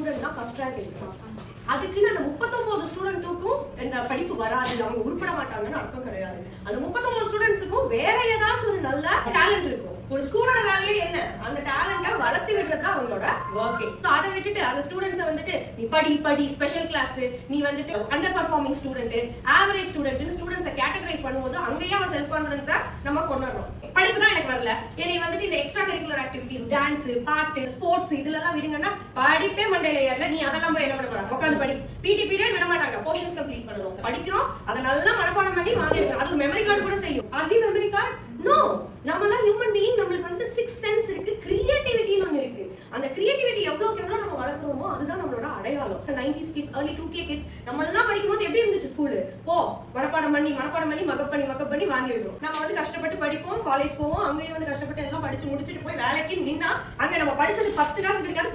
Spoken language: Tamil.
ஸ்டூடெண்ட்னா ஃபர்ஸ்ட் ரேங்க் எடுக்கலாம். அதுக்குன்னு அந்த 39 ஸ்டூடெண்ட்டுக்கும் இந்த படிப்பு வராது, அவங்க உருப்பட மாட்டாங்கன்னு அர்த்தம் கிடையாது. அந்த 39 ஸ்டூடெண்ட்ஸுக்கும் வேற ஏதாச்சும் ஒரு நல்ல டேலண்ட் இருக்கும். ஒரு ஸ்கூலோட வேலையே என்ன, அந்த டேலண்ட வளர்த்து விடுறது தான் அவங்களோட ஒர்க்கே. அதை விட்டுட்டு அந்த ஸ்டூடெண்ட்ஸை வந்துட்டு நீ படி ஸ்பெஷல் கிளாஸ், நீ வந்துட்டு under performing student, average student ஸ்டூடெண்ட்ஸை கேட்டகரைஸ் பண்ணும்போது அங்கேயே அவன் செல்ஃப் கான்ஃபிடன்ஸை நம்ம கொண்டுறோம். படிப்பு தான் எனக்கு வரல, என்னை வந்துட்டு இந்த எக்ஸ்ட்ரா கரிக்குலர் ஆக்டிவிட்டிஸ், டான்ஸ், பாட்டு, ஸ்போர்ட்ஸ் இதுல எல்லாம் விடுங்கன்னா படிப்பே மண்டையில ஏறல, நீ அதெல்லாம் போய் என்ன பண்ண போற, உட்காந்து படி. பிடி பீரியட் விட மாட்டாங்க, போர்ஷன்ஸ் கம்ப்ளீட் பண்ணணும், படிக்கிறோம், அதை நல்லா மனப்பாடம் பண்ணி வாங்கிடணும். அது மெமரி கார்டு கூட செய்யும். அது மெமரி கார்டு நோ, நம்மலாம் ஹியூமன் பீயிங், நம்மளுக்கு வந்து 6 சென்ஸ் இருக்கு, கிரியேட்டிவிட்டின்னு ஒன்று இருக்கு. அந்த கிரியேட்டிவிட்டி எவ்வளோக்கு எவ்வளோ நம்ம வளர்க்குறோமோ அதுதான் நம்மளோட அடையாளம். 90s kids, early 2K kids, நம்ம எல்லாம் படிக்கும்போது எப்படி இருந்துச்சு ஸ்கூலு? மனப்பாடம் பண்ணி மகப் பண்ணி வாங்கி விடுவோம். நம்ம வந்து கஷ்டப்பட்டு படிப்போம், காலேஜ் போவோம், அங்கேயும் வந்து கஷ்டப்பட்டு எல்லாம் படிச்சு முடிச்சுட்டு போய் வேலைக்கு நின்னா அங்க நம்ம படிச்சது 10 காசுக்கு இருக்காது.